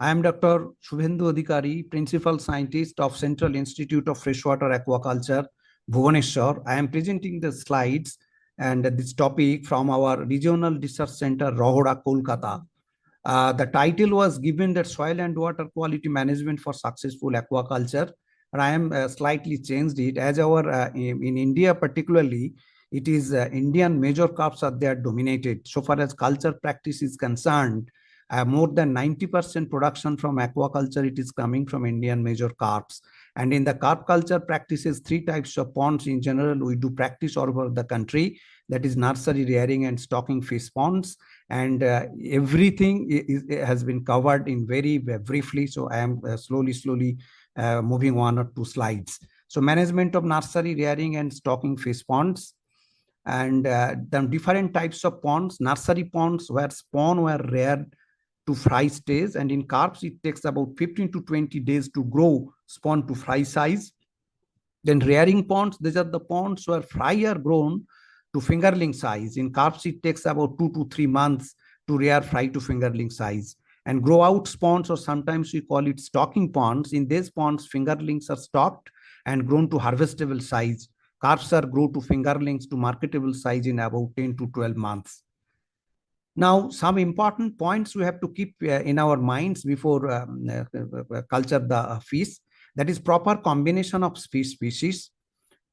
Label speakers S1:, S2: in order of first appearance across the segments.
S1: I am Dr. Subhendu Adhikari, Principal Scientist of Central Institute of Freshwater Aquaculture, Bhubaneswar. I am presenting the slides and this topic from our Regional Research Center, Rohda, Kolkata. The title was given that soil and water quality management for successful aquaculture. And I am slightly changed it as our in India particularly, it is Indian major crops are there dominated. So far as culture practice is concerned, more than 90% production from aquaculture, it is coming from Indian major carps. And in the carp culture practices, three types of ponds in general, we do practice all over the country. That is nursery rearing and stocking fish ponds. And everything has been covered in very briefly. So I am slowly moving one or two slides. So management of nursery rearing and stocking fish ponds. And the different types of ponds, nursery ponds where spawn were reared to fry stage, and in carps it takes about 15 to 20 days to grow spawn to fry size. Then rearing ponds, these are the ponds where fry are grown to fingerling size. In carps it takes about 2 to 3 months to rear fry to fingerling size. And grow out ponds, or sometimes we call it stocking ponds. In these ponds fingerlings are stocked and grown to harvestable size. Carps are grown to fingerlings to marketable size in about 10 to 12 months. Now, some important points we have to keep in our minds before culture the fish. That is proper combination of fish species,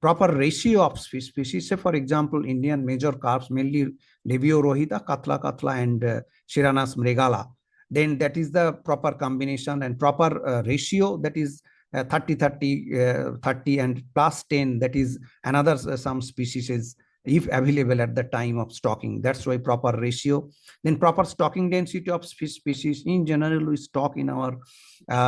S1: proper ratio of fish species. Say, for example, Indian major carps, mainly Labio rohita, Katla, and Shiranas mregala. Then that is the proper combination and proper ratio, that is 30 and plus 10, that is another some species if available at the time of stocking. That's why proper ratio. Then proper stocking density of fish species. In general, we stock in our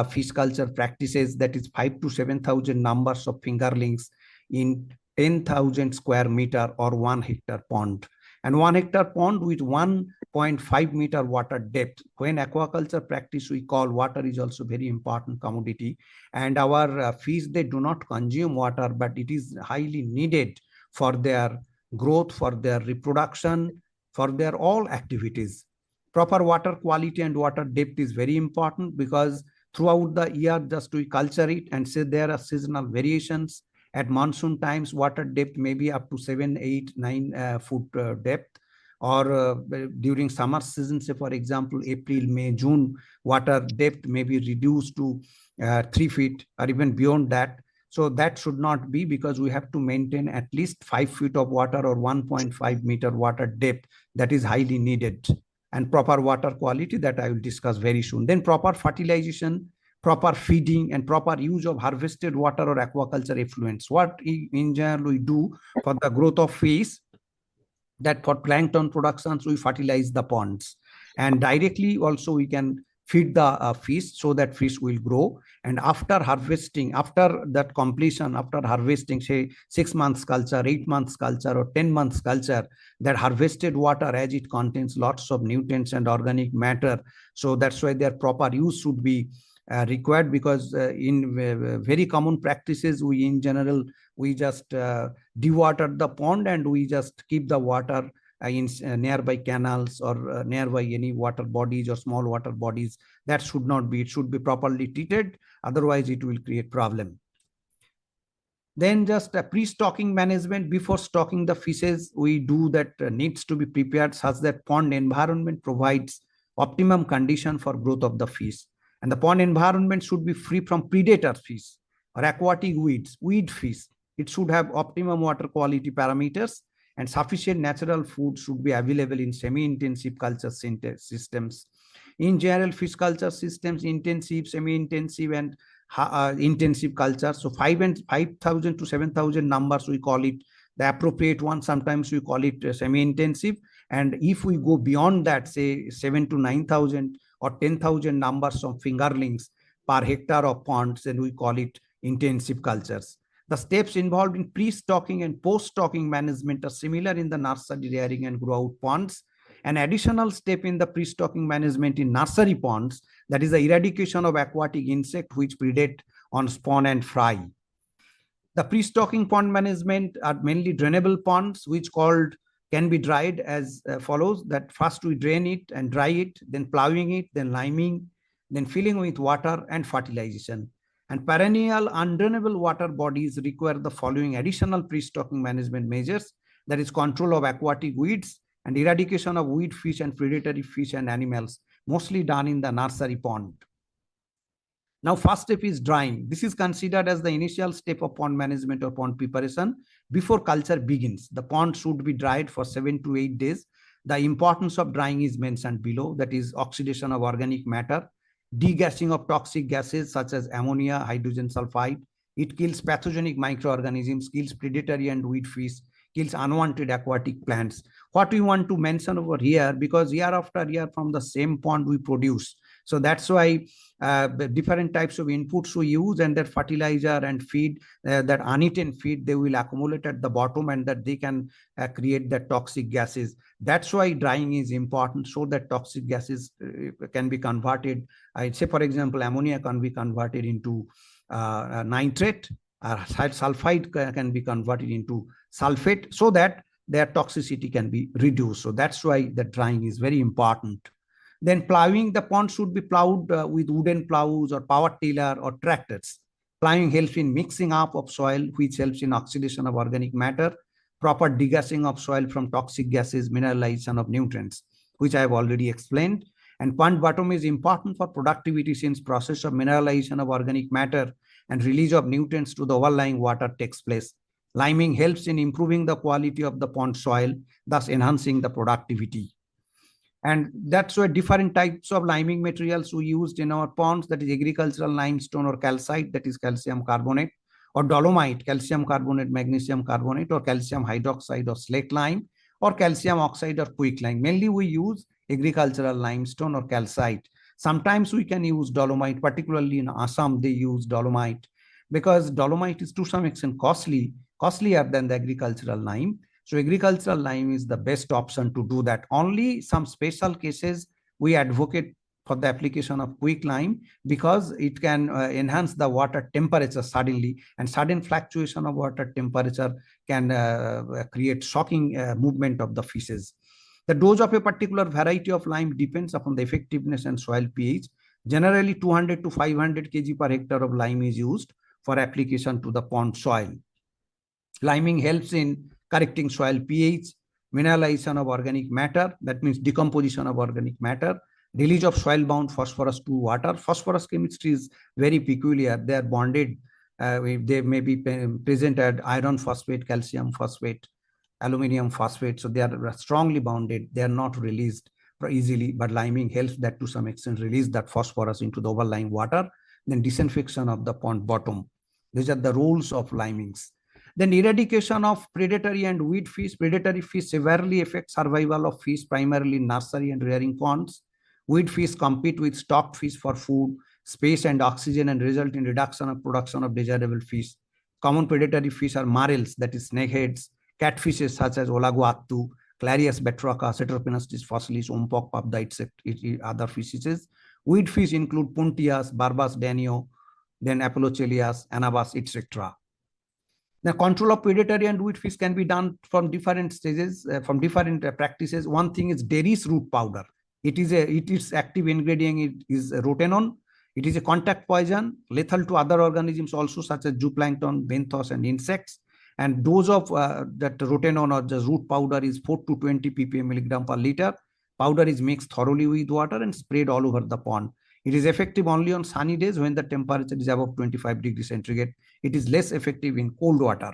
S1: fish culture practices, that is 5 to 7,000 numbers of fingerlings in 10,000 square meter or 1 hectare pond. And 1 hectare pond with 1.5 meter water depth. When aquaculture practice, we call water is also very important commodity. And our fish, they do not consume water, but it is highly needed for their growth, for their reproduction, for their all activities. Proper water quality and water depth is very important, because throughout the year just we culture it, and say there are seasonal variations. At monsoon times, water depth may be up to 7, 8, 9 foot depth, or during summer season, say for example April, May, June, water depth may be reduced to 3 feet or even beyond that. So that should not be, because we have to maintain at least 5 feet of water or 1.5 meter water depth. That is highly needed. And proper water quality, that I will discuss very soon. Then proper fertilization, proper feeding, and proper use of harvested water or aquaculture effluents. What in general we do for the growth of fish, that for plankton productions we fertilize the ponds, and directly also we can feed the fish so that fish will grow. And after harvesting, after that completion, after harvesting, say 6 months culture, 8 months culture, or 10 months culture, that harvested water, as it contains lots of nutrients and organic matter, so that's why their proper use should be required. Because in very common practices, we in general, we just dewater the pond and we just keep the water in nearby canals or nearby any water bodies or small water bodies. That should not be. It should be properly treated, otherwise it will create problem. Then just a pre-stocking management. Before stocking the fishes, we do that needs to be prepared such that pond environment provides optimum condition for growth of the fish. And the pond environment should be free from predator fish or aquatic weeds, weed fish. It should have optimum water quality parameters, and sufficient natural food should be available in semi-intensive culture systems. In general, fish culture systems, intensive, semi-intensive, and intensive culture. So 5,000 to 7,000 numbers, we call it the appropriate one. Sometimes we call it semi-intensive. And if we go beyond that, say 7 to 9,000 or 10,000 numbers of fingerlings per hectare of ponds, then we call it intensive cultures. The steps involved in pre-stocking and post-stocking management are similar in the nursery rearing and grow out ponds. An additional step in the pre-stocking management in nursery ponds, that is the eradication of aquatic insect which predate on spawn and fry. The pre-stocking pond management are mainly drainable ponds, which can be dried as follows. That first we drain it and dry it, then plowing it, then liming, then filling with water and fertilization. And perennial undrainable water bodies require the following additional pre-stocking management measures, that is control of aquatic weeds and eradication of weed fish and predatory fish and animals, mostly done in the nursery pond. Now, first step is drying. This is considered as the initial step of pond management or pond preparation. Before culture begins, the pond should be dried for 7 to 8 days. The importance of drying is mentioned below, that is oxidation of organic matter, degassing of toxic gases such as ammonia, hydrogen sulfide. It kills pathogenic microorganisms, kills predatory and weed fish, kills unwanted aquatic plants. What we want to mention over here, because year after year from the same pond we produce. So that's why different types of inputs we use, and that fertilizer and feed, that uneaten feed, they will accumulate at the bottom, and that they can create the toxic gases. That's why drying is important, so that toxic gases can be converted. I'd say, for example, ammonia can be converted into nitrate, sulfide can be converted into sulfate, so that their toxicity can be reduced. So that's why the drying is very important. Then plowing, the pond should be plowed with wooden plows or power tiller or tractors. Plowing helps in mixing up of soil, which helps in oxidation of organic matter, proper degassing of soil from toxic gases, mineralization of nutrients, which I have already explained. And pond bottom is important for productivity, since process of mineralization of organic matter and release of nutrients to the overlying water takes place. Liming helps in improving the quality of the pond soil, thus enhancing the productivity. And that's why different types of liming materials we used in our ponds, that is agricultural limestone or calcite, that is calcium carbonate, or dolomite, calcium carbonate, magnesium carbonate, or calcium hydroxide or slate lime, or calcium oxide or quicklime. Mainly we use agricultural limestone or calcite. Sometimes we can use dolomite, particularly in Assam they use dolomite, because dolomite is to some extent costlier than the agricultural lime. So agricultural lime is the best option to do that. Only some special cases we advocate for the application of quicklime, because it can enhance the water temperature suddenly, and sudden fluctuation of water temperature can create shocking movement of the fishes. The dose of a particular variety of lime depends upon the effectiveness and soil pH. Generally 200 to 500 kg per hectare of lime is used for application to the pond soil. Liming helps in correcting soil pH, mineralization of organic matter, that means decomposition of organic matter, release of soil-bound phosphorus to water. Phosphorus chemistry is very peculiar. They are bonded. They may be present at iron phosphate, calcium phosphate, aluminum phosphate. So they are strongly bonded. They are not released easily, but liming helps that to some extent release that phosphorus into the overlying water. Then disinfection of the pond bottom. These are the rules of limings. Then eradication of predatory and weed fish. Predatory fish severely affect survival of fish, primarily in nursery and rearing ponds. Weed fish compete with stocked fish for food, space, and oxygen, and result in reduction of production of desirable fish. Common predatory fish are marls, that is snakeheads, catfishes such as olaguattu, Clarias batroca, Cetropenastis fossilis, Ompok pabda, etc. Other fishes. Weed fish include Puntias, Barbas danio, then Apollochelias, Anabas, etc. The control of predatory and weed fish can be done from different stages, from different practices. One thing is Derris root powder. Its active ingredient is rotenone. It is a contact poison, lethal to other organisms also, such as zooplankton, benthos, and insects. And dose of that rotenone or the root powder is 4 to 20 ppm milligram per liter. Powder is mixed thoroughly with water and sprayed all over the pond. It is effective only on sunny days when the temperature is above 25 degrees centigrade. It is less effective in cold water.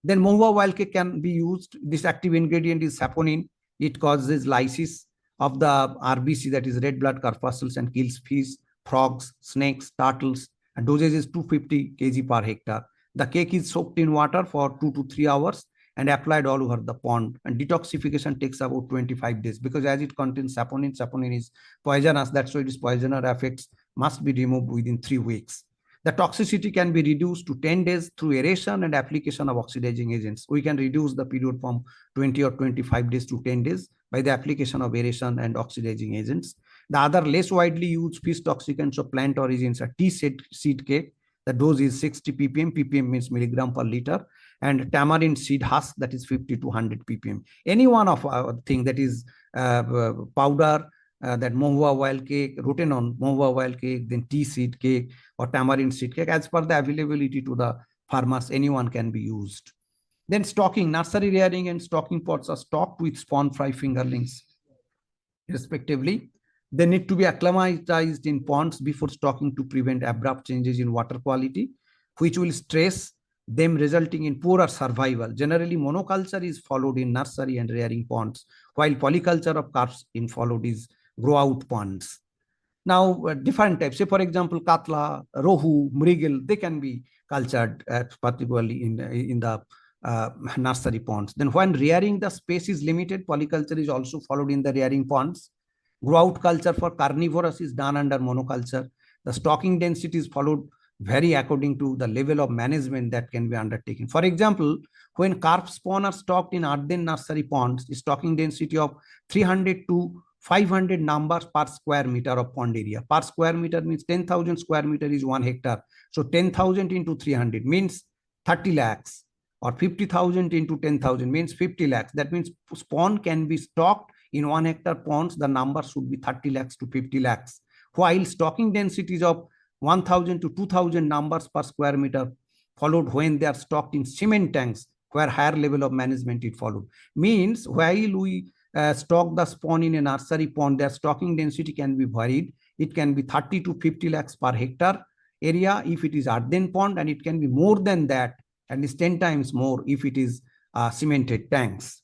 S1: Then Mahua wild cake can be used. This active ingredient is saponin. It causes lysis of the RBC, that is red blood corpuscles, and kills fish, frogs, snakes, turtles. And dosage is 250 kg per hectare. The cake is soaked in water for 2 to 3 hours and applied all over the pond. And detoxification takes about 25 days, because as it contains saponin, saponin is poisonous. That's why its poisoner effects must be removed within 3 weeks. The toxicity can be reduced to 10 days through aeration and application of oxidizing agents. We can reduce the period from 20 or 25 days to 10 days by the application of aeration and oxidizing agents. The other less widely used fish toxicants of plant origins are tea seed cake. The dose is 60 ppm. ppm means milligram per liter. And tamarind seed husk, that is 50 to 100 ppm. Any one of our thing, that is powder, that mohua oil cake, rotenone mohua oil cake, then tea seed cake or tamarind seed cake, as per the availability to the farmers, anyone can be used. Then stocking, nursery rearing and stocking pots are stocked with spawn fry fingerlings respectively. They need to be acclimatized in ponds before stocking to prevent abrupt changes in water quality, which will stress them, resulting in poorer survival. Generally, monoculture is followed in nursery and rearing ponds, while polyculture of carps in followed is grow out ponds. Now, different types, say for example, katla, rohu, mrigil, they can be cultured particularly in the nursery ponds. Then when rearing, the space is limited, polyculture is also followed in the rearing ponds. Grow out culture for carnivorous is done under monoculture. The stocking density is followed vary according to the level of management that can be undertaken. For example, when carp spawn are stocked in earthen nursery ponds, stocking density of 300 to 500 numbers per square meter of pond area. Per square meter means 10,000 square meter is 1 hectare. So 10,000 into 300 means 30 lakhs, or 50,000 into 10,000 means 50 lakhs. That means spawn can be stocked in 1 hectare ponds. The number should be 30 lakhs to 50 lakhs. While stocking densities of 1,000 to 2,000 numbers per square meter followed when they are stocked in cement tanks, where higher level of management is followed. Means while we stock the spawn in a nursery pond, their stocking density can be varied. It can be 30 to 50 lakhs per hectare area if it is earthen pond, and it can be more than that, at least 10 times more if it is cemented tanks.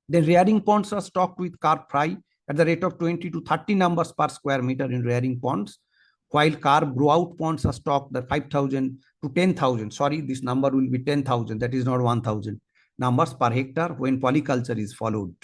S1: The rearing ponds are stocked with carp fry at the rate of 20 to 30 numbers per square meter in rearing ponds, while carp grow out ponds are stocked at 5,000 to 10,000. Sorry, this number will be 10,000. That is not 1,000 numbers per hectare when polyculture is followed.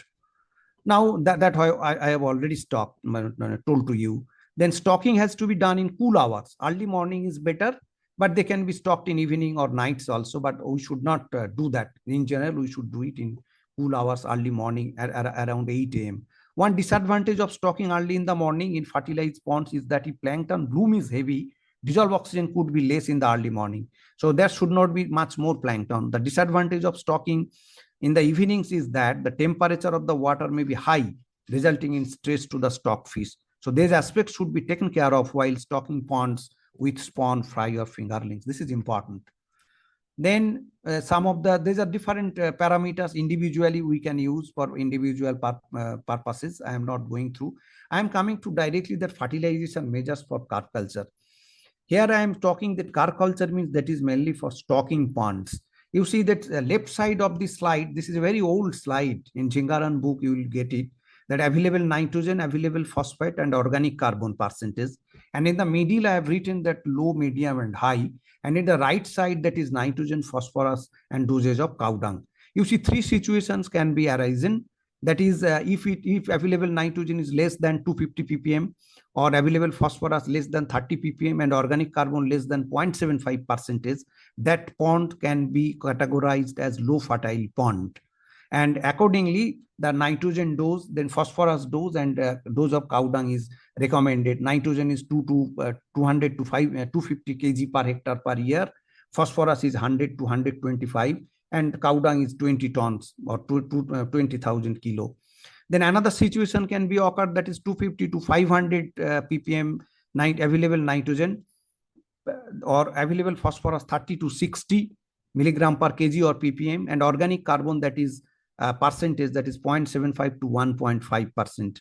S1: Now that I have already told to you. Then stocking has to be done in cool hours. Early morning is better, but they can be stocked in evening or nights also. But we should not do that. In general, we should do it in cool hours, early morning at around 8 a.m. One disadvantage of stocking early in the morning in fertilized ponds is that if plankton bloom is heavy, dissolved oxygen could be less in the early morning. So there should not be much more plankton. The disadvantage of stocking in the evenings is that the temperature of the water may be high, resulting in stress to the stock fish. So these aspects should be taken care of while stocking ponds with spawn, fry, or fingerlings. This is important. Then these are different parameters individually we can use for individual purposes. I am not going through. I am coming to directly that fertilization measures for carp culture. Here I am talking that carp culture means that is mainly for stocking ponds. You see that left side of the slide, this is a very old slide. In Jingaran book, you will get it, that available nitrogen, available phosphate, and organic carbon percentage. And in the middle, I have written that low, medium, and high. And in the right side, that is nitrogen, phosphorus, and dosage of cow dung. You see, three situations can be arisen. That is, if available nitrogen is less than 250 ppm, or available phosphorus less than 30 ppm, and organic carbon less than 0.75%, that pond can be categorized as low fertile pond. And accordingly, the nitrogen dose, then phosphorus dose, and dose of cow dung is recommended. Nitrogen is 200 to 250 kg per hectare per year. Phosphorus is 100 to 125, and cow dung is 20 tons or 20,000 kilo. Then another situation can be occurred, that is 250 to 500 ppm available nitrogen, or available phosphorus 30 to 60 milligram per kg or ppm, and organic carbon, that is percentage, that is 0.75 to 1.5%.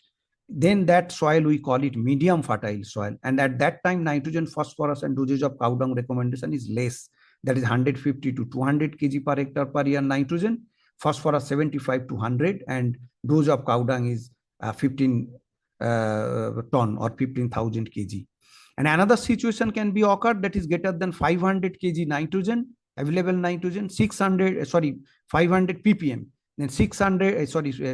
S1: Then that soil we call it medium fertile soil, and at that time nitrogen, phosphorus, and dosage of cow dung recommendation is less, that is 150 to 200 kg per hectare per year nitrogen, phosphorus 75 to 100, and dose of cow dung is 15 ton or 15,000 kg. And another situation can be occurred, that is greater than 500 kg nitrogen, available nitrogen, 500 ppm, then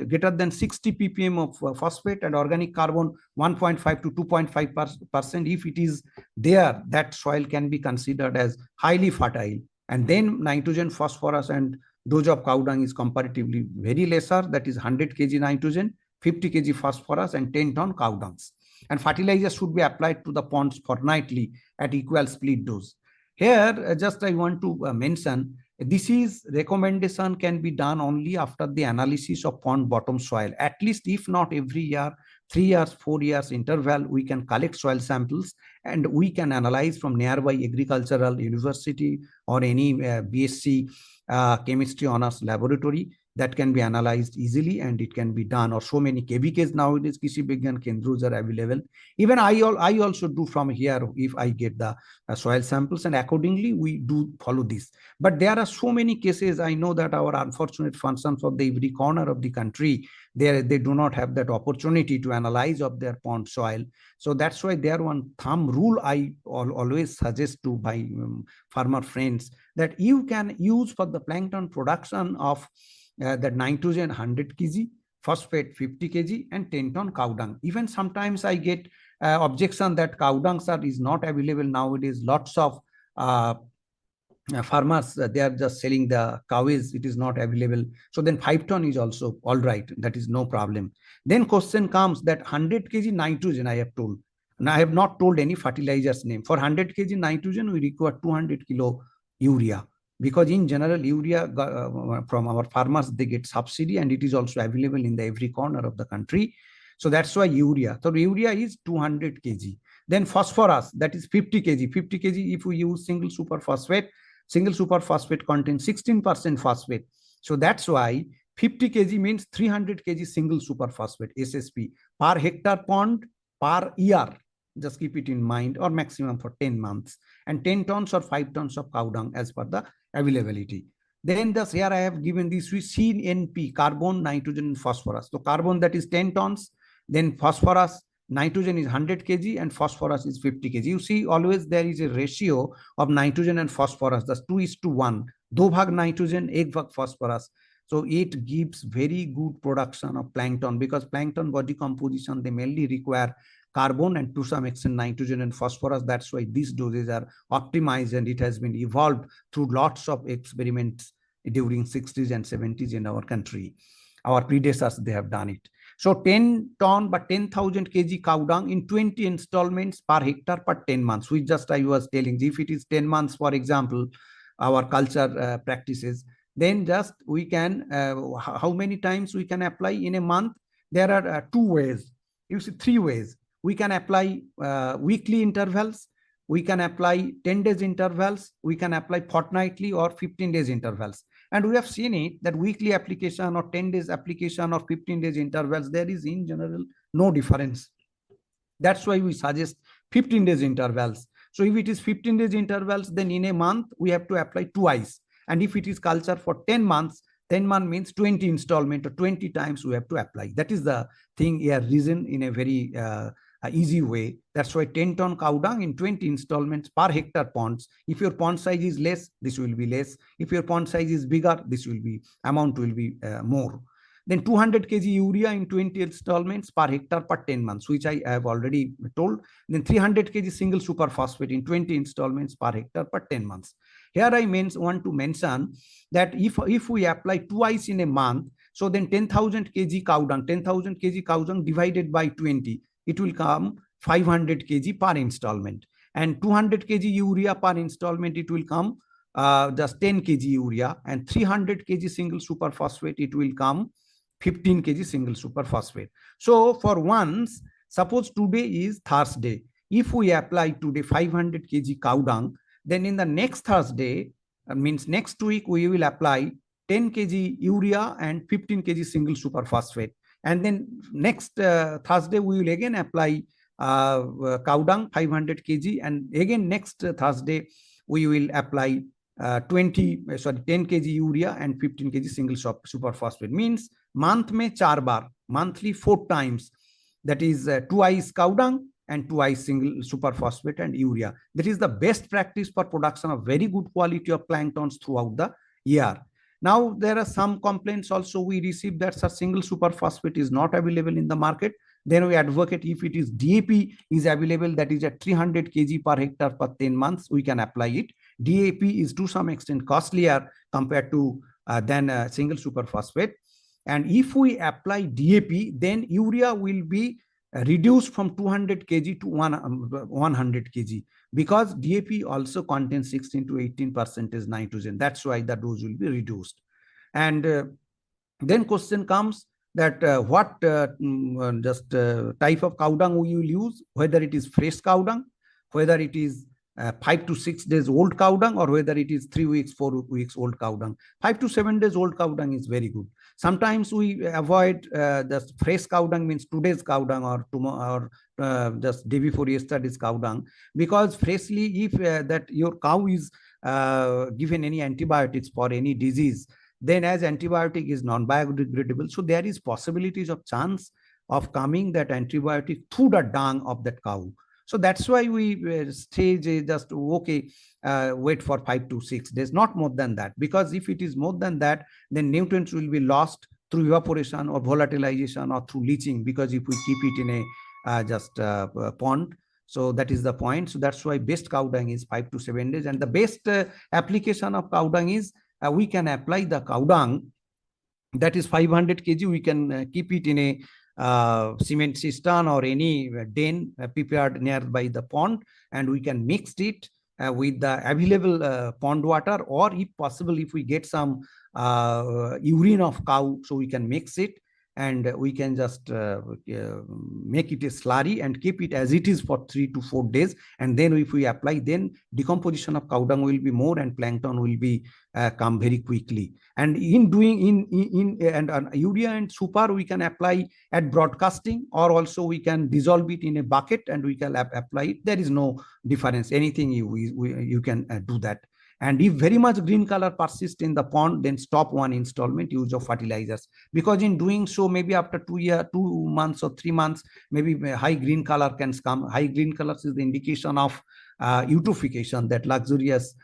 S1: greater than 60 ppm of phosphate, and organic carbon 1.5 to 2.5%. If it is there, that soil can be considered as highly fertile. And then nitrogen, phosphorus, and dose of cow dung is comparatively very lesser, that is 100 kg nitrogen, 50 kg phosphorus, and 10 ton cow dungs. And fertilizer should be applied to the ponds fortnightly at equal split dose. Here, just I want to mention This is recommendation can be done only after the analysis of pond bottom soil. At least if not every year, 3 years, 4 years interval, we can collect soil samples and we can analyze from nearby agricultural university or any BSc chemistry honors laboratory. That can be analyzed easily and it can be done. Or so many KVKs nowadays, Krishi Vigyan Kendras are available. Even I also do from here if I get the soil samples, and accordingly we do follow this. But there are so many cases. I know that our unfortunate functions of the every corner of the country, they do not have that opportunity to analyze of their pond soil. So that's why there one thumb rule I always suggest to my farmer friends, that you can use for the plankton production of the nitrogen 100 kg, phosphate 50 kg, and 10 ton cow dung. Even sometimes I get objection that cow dung is not available nowadays. Lots of farmers, they are just selling the cows, it is not available. So then 5 ton is also all right, that is no problem. Then question comes that 100 kg nitrogen I have told. Now I have not told any fertilizers name. For 100 kg nitrogen, we require 200 kilo urea, because in general urea from our farmers, they get subsidy and it is also available in the every corner of the country. So that's why urea. So urea is 200 kg. Then phosphorus, that is 50 kg. 50 kg if we use single superphosphate contains 16% phosphate. So that's why 50 kg means 300 kg single superphosphate SSP per hectare pond per year. Just keep it in mind, or maximum for 10 months, and 10 tons or 5 tons of cow dung as per the availability. Then this here I have given this with CNP, carbon, nitrogen, and phosphorus. So carbon, that is 10 tons, then phosphorus, nitrogen is 100 kg and phosphorus is 50 kg. You see, always there is a ratio of nitrogen and phosphorus, that's 2:1. 2 bhag nitrogen, 1 bhag phosphorus. So it gives very good production of plankton, because plankton body composition, they mainly require carbon and to some extent nitrogen and phosphorus. That's why these doses are optimized, and it has been evolved through lots of experiments during 60s and 70s in our country. Our predecessors, they have done it. So 10 ton but 10,000 kg cow dung in 20 installments per hectare per 10 months. We just, I was telling, if it is 10 months, for example, our culture practices, then just we can, how many times we can apply in a month? There are 2 ways. You see, 3 ways. We can apply weekly intervals, we can apply 10 days intervals, we can apply fortnightly or 15 days intervals. And we have seen it that weekly application or 10 days application or 15 days intervals, there is in general no difference. That's why we suggest 15 days intervals. So if it is 15 days intervals, then in a month we have to apply twice. And if it is culture for 10 months, 10 months means 20 installment or 20 times we have to apply. That is the thing here, reason in a very easy way. That's why 10 ton cow dung in 20 installments per hectare ponds. If your pond size is less, this will be less. If your pond size is bigger, this will be, amount will be more. Then 200 kg urea in 20 installments per hectare per 10 months, which I have already told. Then 300 kg single superphosphate in 20 installments per hectare per 10 months. Here I want to mention that if we apply twice in a month, so then 10,000 kg cow dung, 10,000 kg cow dung divided by 20, it will come 500 kg per installment. And 200 kg urea per installment, it will come just 10 kg urea. And 300 kg single superphosphate, it will come 15 kg single superphosphate. So for once, suppose today is Thursday. If we apply today 500 kg cow dung, then in the next Thursday, means next week, we will apply 10 kg urea and 15 kg single superphosphate. And then next Thursday, we will again apply cow dung 500 kg. And again, next Thursday, we will apply 10 kg urea and 15 kg single superphosphate. Means month mein 4 bar, monthly 4 times. That is twice cow dung and twice single superphosphate and urea. That is the best practice for production of very good quality of planktons throughout the year. Now, there are some complaints also we received that such single superphosphate is not available in the market. Then we advocate if it is DAP is available, that is at 300 kg per hectare per 10 months, we can apply it. DAP is to some extent costlier compared to than single superphosphate. And if we apply DAP, then urea will be reduced from 200 kg to 100 kg, because DAP also contains 16 to 18% nitrogen. That's why the dose will be reduced. And then question comes that what type of cow dung we will use, whether it is fresh cow dung, whether it is 5 to 6 days old cow dung, or whether it is 3 weeks, 4 weeks old cow dung. 5 to 7 days old cow dung is very good. Sometimes we avoid just fresh cow dung, means today's cow dung, or tomorrow, or just day before yesterday's cow dung, because freshly, if that your cow is given any antibiotics for any disease, then as antibiotic is non-biodegradable, so there is possibilities of chance of coming that antibiotic through the dung of that cow. So that's why we stage just okay, wait for 5 to 6 days, not more than that, because if it is more than that, then nutrients will be lost through evaporation or volatilization or through leaching, because if we keep it in a pond. So that is the point. So that's why best cow dung is 5 to 7 days, and the best application of cow dung is we can apply the cow dung, that is 500 kg. We can keep it in a cement cistern or any den prepared nearby the pond, and we can mix it with the available pond water, or if possible, if we get some urine of cow, so we can mix it, and we can just make it a slurry and keep it as it is for 3 to 4 days. And then if we apply, then decomposition of cow dung will be more, and plankton will be come very quickly. And in doing and urea and super, we can apply at broadcasting, or also we can dissolve it in a bucket and we can apply it. There is no difference. Anything you can do that. And if very much green color persists in the pond, then stop one installment use of fertilizers, because in doing so, maybe after 2 months or 3 months, maybe high green color can come. High green colors is the indication of eutrophication, that luxurious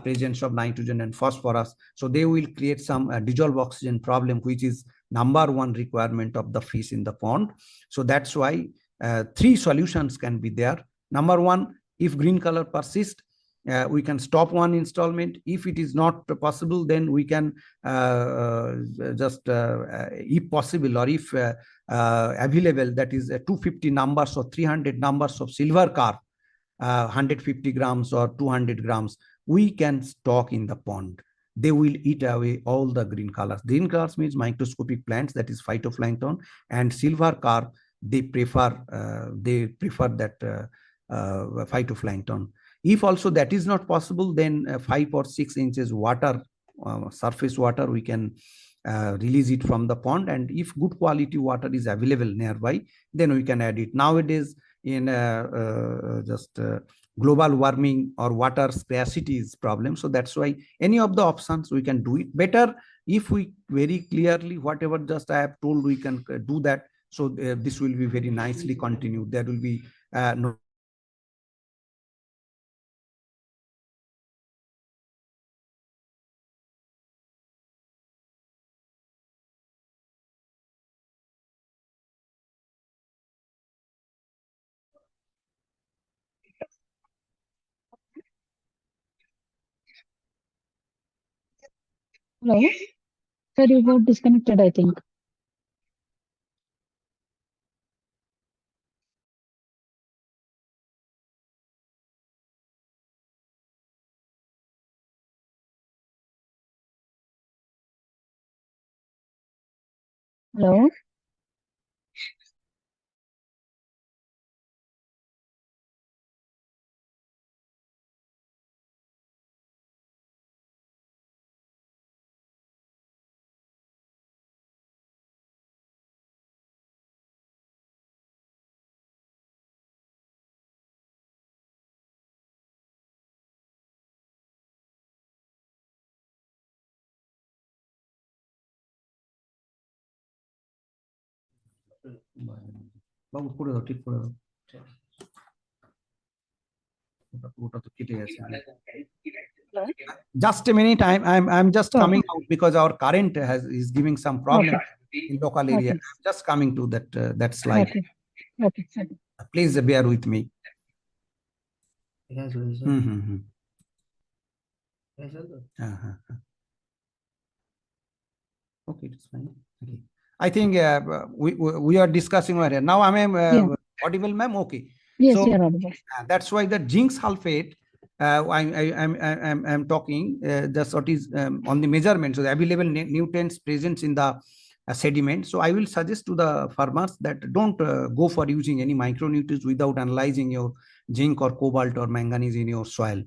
S1: presence of nitrogen and phosphorus. So they will create some dissolved oxygen problem, which is #1 requirement of the fish in the pond. So that's why 3 solutions can be there. #1, if green color persists, we can stop one installment. If it is not possible, then we can if possible, or if available, that is 250 numbers or 300 numbers of silver carp, 150 grams or 200 grams, we can stock in the pond. They will eat away all the green colors. Green colors means microscopic plants, that is phytoplankton, and silver carp, they prefer that phytoplankton. If also that is not possible, then 5 or 6 inches water, surface water, we can release it from the pond. And if good quality water is available nearby, then we can add it. Nowadays, in global warming or water scarcity is problem. So that's why any of the options we can do it better. If we very clearly, whatever just I have told, we can do that. So this will be very nicely continued. There will be no.
S2: Hello? Sir, you got disconnected, I think. Hello?
S1: Just a minute, I'm just
S2: Okay.
S1: coming out, because our current is giving some problem in local area.
S2: Okay.
S1: Just coming to that slide.
S2: Okay. Okay.
S1: Please bear with me. Mm-hmm. Okay, it's fine. Okay. I think we are discussing over here. Now I am
S2: Yeah.
S1: audible, ma'am? Okay.
S2: Yes,
S1: So
S2: you're audible.
S1: that's why the zinc sulfate, I'm talking just what is on the measurement. So the available nutrients present in the sediment. So I will suggest to the farmers that don't go for using any micronutrients without analyzing your zinc or cobalt or manganese in your soil.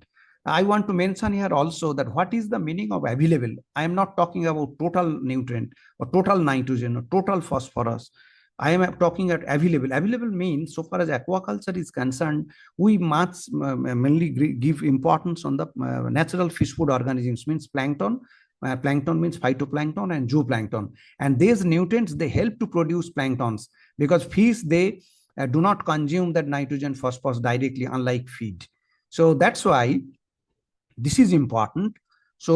S1: I want to mention here also that what is the meaning of available? I am not talking about total nutrient or total nitrogen or total phosphorus. I am talking at available. Available means, so far as aquaculture is concerned, we must mainly give importance on the natural fish food organisms, means plankton. Plankton means phytoplankton and zooplankton. And these nutrients, they help to produce planktons, because fish, they do not consume that nitrogen phosphorus directly, unlike feed. So that's why this is important. So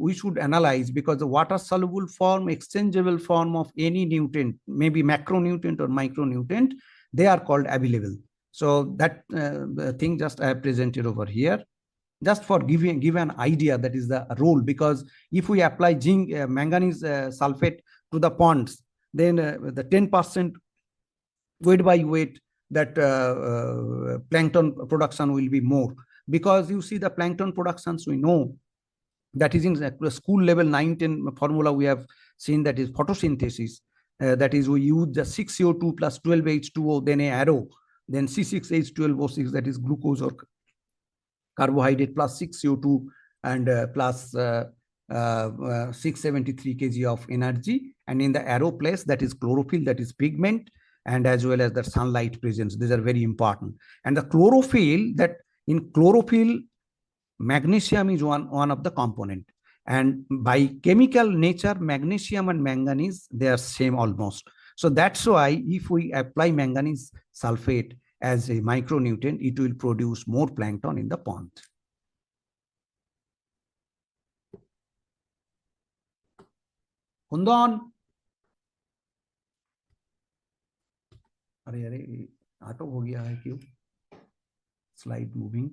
S1: we should analyze, because the water soluble form, exchangeable form of any nutrient, maybe macronutrient or micronutrient, they are called available. So that thing just I have presented over here, just for give an idea, that is the role. Because if we apply zinc manganese sulfate to the ponds, then the 10% weight by weight, that plankton production will be more. Because you see the plankton productions, we know that is in the school level 9-10 formula we have seen, that is photosynthesis. That is, we use the 6CO2 plus 12H2O, then a arrow, then C6H12O6, that is glucose or carbohydrate, plus 6CO2 and plus 673 kg of energy. And in the arrow place, that is chlorophyll, that is pigment, and as well as the sunlight presence. These are very important. And the chlorophyll, that in chlorophyll, magnesium is one of the component. And by chemical nature, magnesium and manganese, they are same almost. So that's why if we apply manganese sulfate as a micronutrient, it will produce more plankton in the pond. Kundan. अरे auto हो गया है क्यों? Slide moving.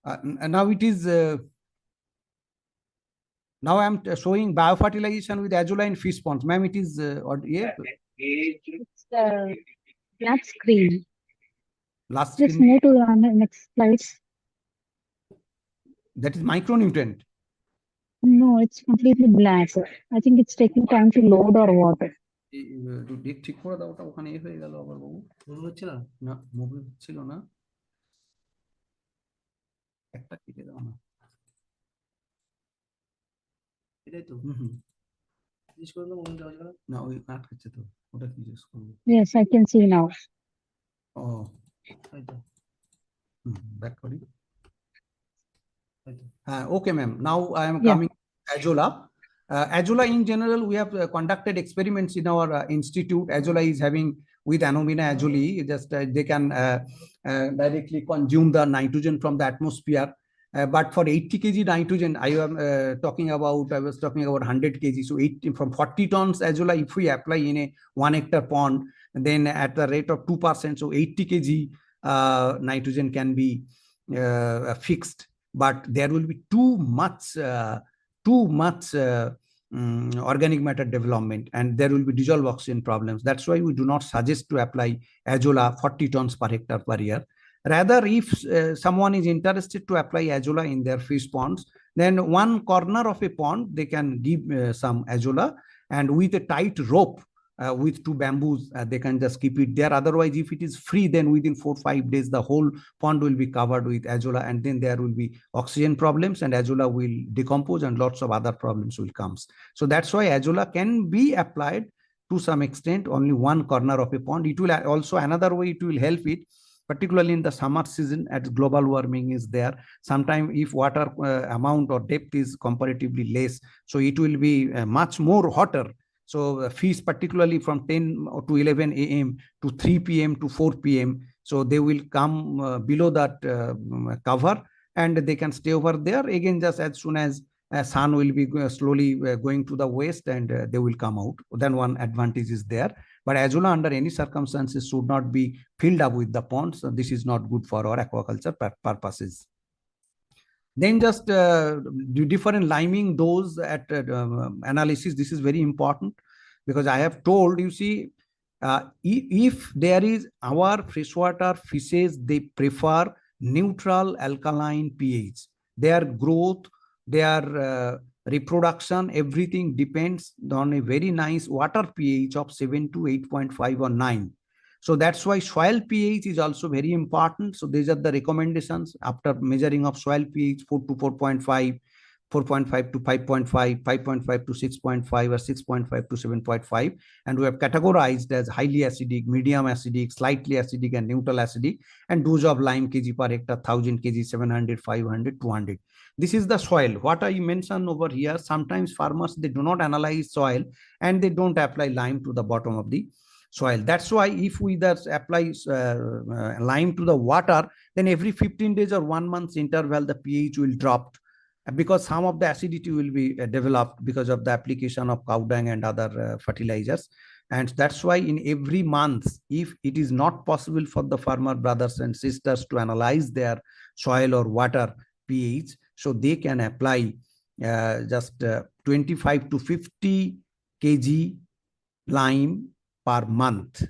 S1: Now it is now I am showing biofertilization with azula in fish ponds. Ma'am, it is yeah.
S2: It's black screen.
S1: Last
S2: Let's
S1: screen.
S2: move to the next slides.
S1: That is micronutrient.
S2: No, it's completely black. I think it's taking time to load or what.
S1: ঠিক করে দাও, ওটা ওখানে এ হয়ে গেল আবার বাবু, move হচ্ছে না, না মুভ হচ্ছিল না, একটা কেটে দাও না, এটাই তো জিজ্ঞেস করে দাও, মুভ যাওয়া না, ওই আটকাচ্ছে তো, ওটা কি জিজ্ঞেস করবো?
S2: Yes, I can see now.
S1: ও তাই তো, ব্যাক করি, okay ma'am, now I am coming Azolla. Azolla in general, we have conducted experiments in our institute. Azolla is having with Anomina azuli, just they can directly consume the nitrogen from the atmosphere. But for 80 kg nitrogen, I was talking about 100 kg. So 80, from 40 tons Azolla, if we apply in a 1 hectare pond, then at the rate of 2%, so 80 kg nitrogen can be fixed. But there will be too much organic matter development, and there will be dissolved oxygen problems. That's why we do not suggest to apply Azolla 40 tons per hectare per year. Rather, if someone is interested to apply Azolla in their fish ponds, then one corner of a pond, they can give some Azolla, and with a tight rope, with 2 bamboos, they can just keep it there. Otherwise, if it is free, then within 4-5 days, the whole pond will be covered with Azolla, and then there will be oxygen problems, and Azolla will decompose, and lots of other problems will come. So that's why Azolla can be applied to some extent, only one corner of a pond. It will also, another way it will help it, particularly in the summer season, as global warming is there. Sometimes if water amount or depth is comparatively less, so it will be much more hotter. So fish, particularly from 10 to 11 a.m. to 3 p.m. to 4 p.m., So they will come below that cover, and they can stay over there. Again, just as soon as sun will be slowly going to the west, and they will come out. Then one advantage is there. But azula under any circumstances should not be filled up with the ponds. So this is not good for our aquaculture purposes. Then just different liming dose at analysis. This is very important, because I have told, you see, if there is our freshwater fishes, they prefer neutral alkaline pH. Their growth, their reproduction, everything depends on a very nice water pH of 7 to 8.5 or 9. So that's why soil pH is also very important. So these are the recommendations after measuring of soil pH: 4 to 4.5, 4.5 to 5.5, 5.5 to 6.5, or 6.5 to 7.5. And we have categorized as highly acidic, medium acidic, slightly acidic, and neutral acidic. And dose of lime kg per hectare: 1000 kg, 700, 500, 200. This is the soil. What I mentioned over here, sometimes farmers, they do not analyze soil and they don't apply lime to the bottom of the soil. That's why if we thus apply lime to the water, then every 15 days or 1 month's interval, the pH will drop, because some of the acidity will be developed because of the application of cow dung and other fertilizers. And that's why in every month, if it is not possible for the farmer brothers and sisters to analyze their soil or water pH, so they can apply just 25 to 50 kg lime per month,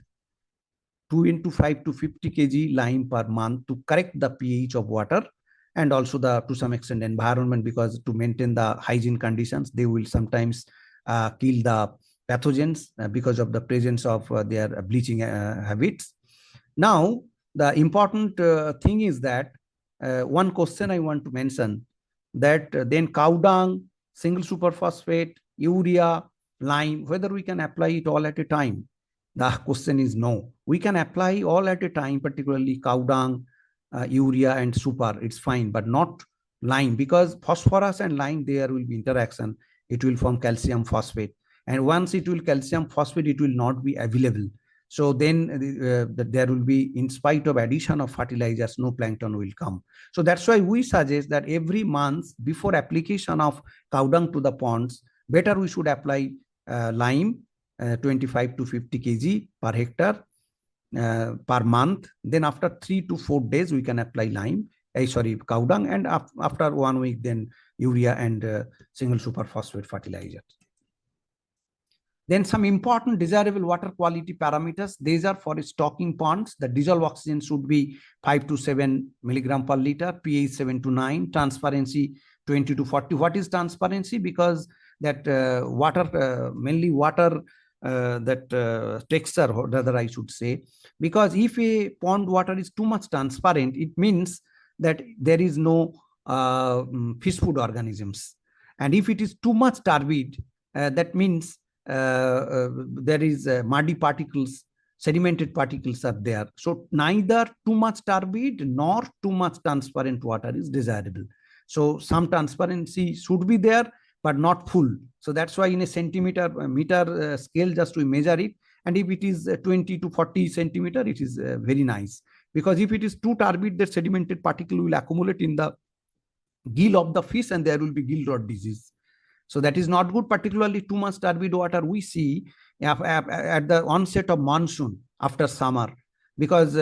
S1: 2 into 5 to 50 kg lime per month, to correct the pH of water, and also the, to some extent, environment, because to maintain the hygiene conditions, they will sometimes kill the pathogens because of the presence of their bleaching habits. Now, the important thing is that one question I want to mention, that then cow dung, single superphosphate, urea, lime, whether we can apply it all at a time. The question is no. We can apply all at a time, particularly cow dung, urea, and super. It's fine, but not lime, because phosphorus and lime, there will be interaction. It will form calcium phosphate. And once it will calcium phosphate, it will not be available. So then there will be, in spite of addition of fertilizers, no plankton will come. So that's why we suggest that every month before application of cow dung to the ponds, better we should apply lime, 25 to 50 kg per hectare per month. Then after 3 to 4 days, we can apply lime, cow dung, and after 1 week, then urea and single superphosphate fertilizer. Then some important desirable water quality parameters. These are for stocking ponds. The dissolved oxygen should be 5 to 7 milligram per liter, pH 7 to 9, transparency 20 to 40. What is transparency? Because that water, mainly water, that texture, or rather I should say, because if a pond water is too much transparent, it means that there is no fish food organisms. And if it is too much turbid, that means there is muddy particles, sedimented particles are there. So neither too much turbid nor too much transparent water is desirable. So some transparency should be there, but not full. So that's why in a centimeter meter scale, just we measure it. And if it is 20 to 40 centimeter, it is very nice. Because if it is too turbid, the sedimented particle will accumulate in the gill of the fish, and there will be gill rot disease. So that is not good. Particularly too much turbid water we see at the onset of monsoon after summer, because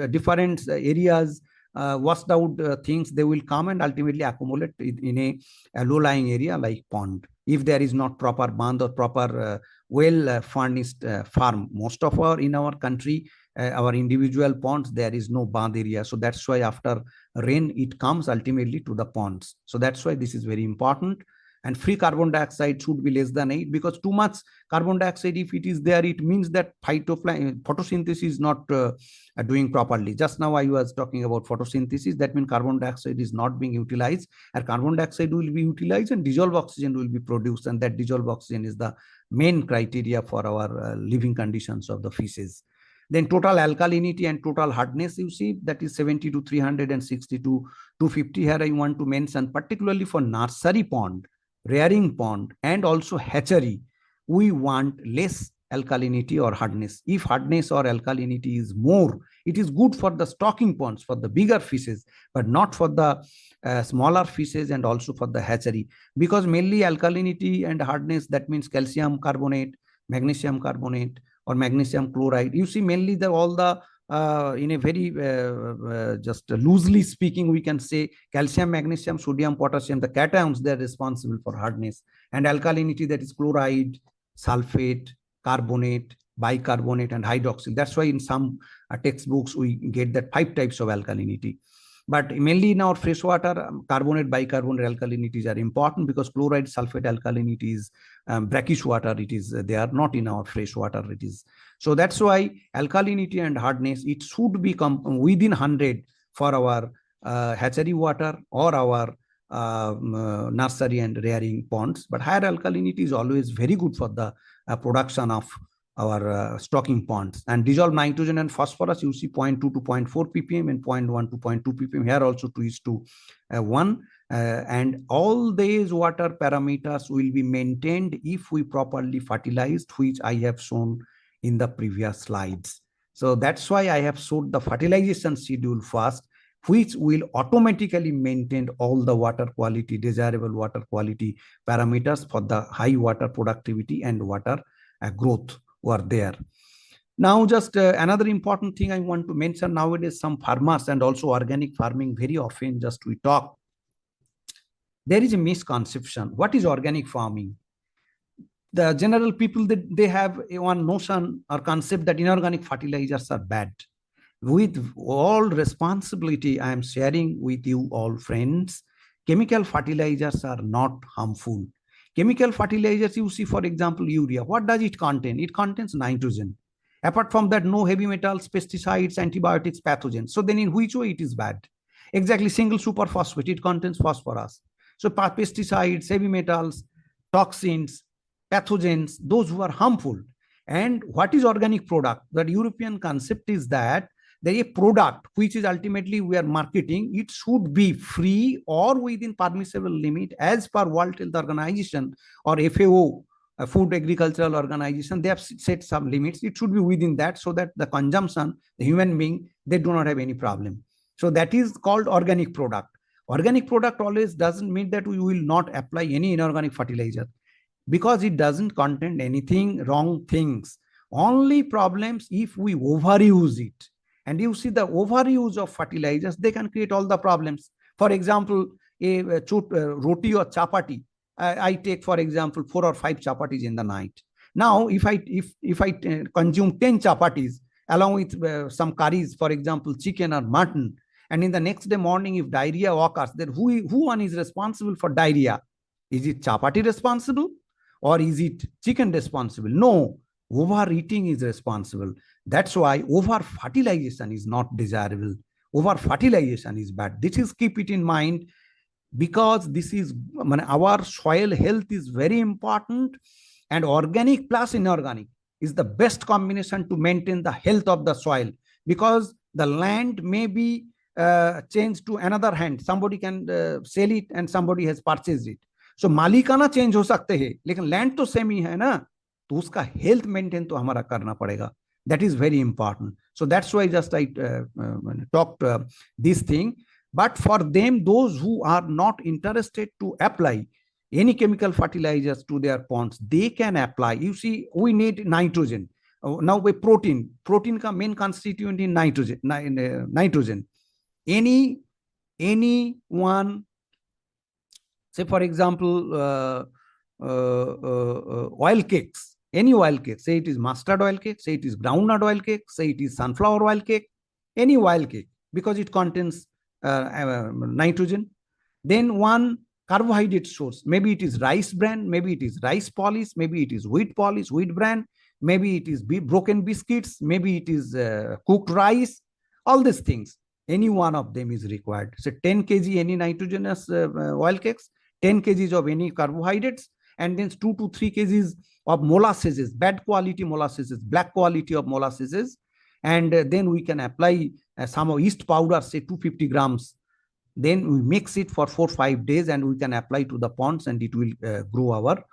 S1: different areas, washed out things, they will come and ultimately accumulate in a low-lying area like pond, if there is not proper band or proper well furnished farm. Most of in our country, our individual ponds, there is no band area. So that's why after rain, it comes ultimately to the ponds. So that's why this is very important. And free carbon dioxide should be less than 8, because too much carbon dioxide, if it is there, it means that photosynthesis is not doing properly. Just now I was talking about photosynthesis. That means carbon dioxide is not being utilized, and carbon dioxide will be utilized and dissolved oxygen will be produced. And that dissolved oxygen is the main criteria for our living conditions of the fishes. Then total alkalinity and total hardness, you see, that is 70 to 300 and 60 to 250. Here I want to mention, particularly for nursery pond, rearing pond, and also hatchery, we want less alkalinity or hardness. If hardness or alkalinity is more, it is good for the stocking ponds, for the bigger fishes, but not for the smaller fishes and also for the hatchery, because mainly alkalinity and hardness, that means calcium carbonate, magnesium carbonate, or magnesium chloride. You see, mainly all the in a very just loosely speaking, we can say calcium, magnesium, sodium, potassium, the cations, they're responsible for hardness, and alkalinity, that is chloride, sulfate, carbonate, bicarbonate, and hydroxyl. That's why in some textbooks we get that 5 types of alkalinity. But mainly in our freshwater, carbonate, bicarbonate alkalinities are important, because chloride, sulfate alkalinity is brackish water. It is, they are not in our freshwater. It is. So that's why alkalinity and hardness, it should be within 100 for our hatchery water or our nursery and rearing ponds. But higher alkalinity is always very good for the production of our stocking ponds. And dissolved nitrogen and phosphorus, you see 0.2 to 0.4 ppm and 0.1 to 0.2 ppm. Here also 2:1. And all these water parameters will be maintained if we properly fertilized, which I have shown in the previous slides. So that's why I have showed the fertilization schedule first, which will automatically maintain all the water quality, desirable water quality parameters for the high water productivity and water growth were there. Now, just another important thing I want to mention, nowadays some farmers and also organic farming, very often just we talk, there is a misconception. What is organic farming? The general people, they have one notion or concept that inorganic fertilizers are bad. With all responsibility, I am sharing with you all friends, chemical fertilizers are not harmful. Chemical fertilizers, you see, for example, urea, what does it contain? It contains nitrogen. Apart from that, no heavy metals, pesticides, antibiotics, pathogens. So then in which way it is bad? Exactly, single superphosphate, it contains phosphorus. So pesticides, heavy metals, toxins, pathogens, those who are harmful. And what is organic product? The European concept is that the product which is ultimately we are marketing, it should be free or within permissible limit as per World Health Organization or FAO, Food Agricultural Organization. They have set some limits. It should be within that, so that the consumption, the human being, they do not have any problem. So that is called organic product. Organic product always doesn't mean that we will not apply any inorganic fertilizer, because it doesn't contain anything wrong things. Only problems if we overuse it. And you see, the overuse of fertilizers, they can create all the problems. For example, a roti or chapati, I take, for example, 4 or 5 chapatis in the night. Now, if I consume 10 chapatis along with some curries, for example, chicken or mutton, and in the next day morning, if diarrhea occurs, then who one is responsible for diarrhea? Is it chapati responsible or is it chicken responsible? No, overeating is responsible. That's why over fertilization is not desirable. Over fertilization is bad. This is, keep it in mind, because this is, our soil health is very important, and organic plus inorganic is the best combination to maintain the health of the soil, because the land may be changed to another hand. Somebody can sell it and somebody has purchased it. So मालिकाना change हो सकते हैं, लेकिन land तो same ही है ना, तो उसका हेल्थ मेंटेन तो हमारा करना पड़ेगा. That is very important. So that's why just I talked this thing. But for them, those who are not interested to apply any chemical fertilizers to their ponds, they can apply. You see, we need nitrogen. Now with protein का main constituent in nitrogen. Any one, say for example, oil cakes, any oil cake, say it is mustard oil cake, say it is groundnut oil cake, say it is sunflower oil cake, any oil cake, because it contains nitrogen. Then one carbohydrate source, maybe it is rice bran, maybe it is rice polish, maybe it is wheat polish, wheat bran, maybe it is broken biscuits, maybe it is cooked rice, all these things. Any one of them is required. So 10 kg any nitrogenous oil cakes, 10 kgs of any carbohydrates, and then 2 to 3 kgs of molasses, bad quality molasses, black quality of molasses. And then we can apply some yeast powder, say 250 grams. Then we mix it for 4-5 days and we can apply to the ponds, and it will grow our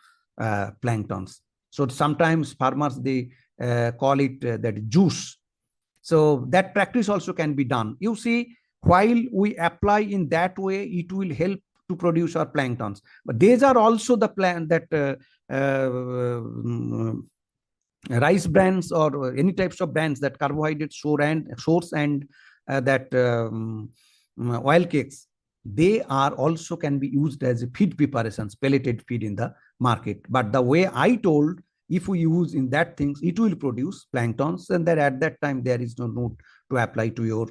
S1: planktons. So sometimes farmers, they call it that juice. So that practice also can be done. You see, while we apply in that way, it will help to produce our planktons. But these are also the plant that rice brands or any types of brands that carbohydrate source and that oil cakes, they are also can be used as a feed preparations, pelleted feed in the market. But the way I told, if we use in that things, it will produce planktons, and that at that time there is no need to apply to your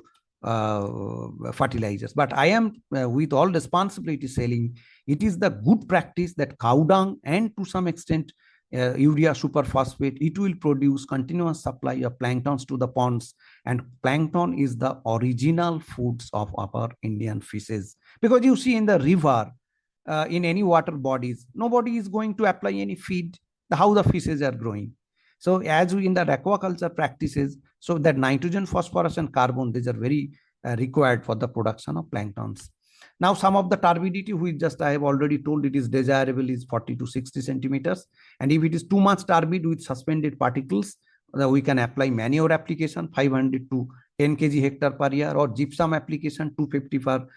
S1: fertilizers. But I am with all responsibility saying it is the good practice that cow dung and to some extent urea superphosphate, it will produce continuous supply of planktons to the ponds, and plankton is the original foods of our Indian fishes. Because you see in the river, in any water bodies, nobody is going to apply any feed, how the fishes are growing. So as we in the aquaculture practices, so that nitrogen, phosphorus and carbon, these are very required for the production of planktons. Now, some of the turbidity, which just I have already told, it is desirable is 40 to 60 centimeters. And if it is too much turbid with suspended particles, we can apply manure application 500 to 10 kg hectare per year, or gypsum application 250 per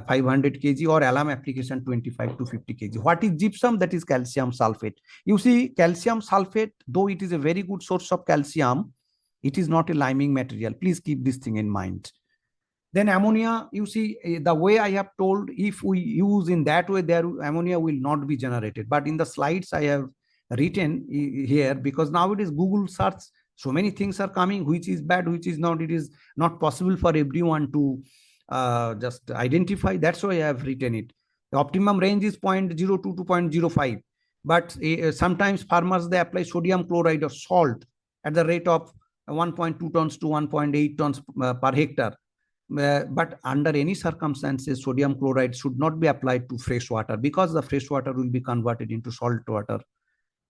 S1: 500 kg, or alum application 25 to 50 kg. What is gypsum? That is calcium sulfate. You see, calcium sulfate, though it is a very good source of calcium, it is not a liming material. Please keep this thing in mind. Then ammonia, you see, the way I have told, if we use in that way, there ammonia will not be generated. But in the slides I have written here, because now it is Google search, so many things are coming, which is bad, which is not. It is not possible for everyone to just identify. That's why I have written it. The optimum range is 0.02 to 0.05. But sometimes farmers, they apply sodium chloride of salt at the rate of 1.2 tons to 1.8 tons per hectare. But under any circumstances, sodium chloride should not be applied to fresh water, because the fresh water will be converted into salt water.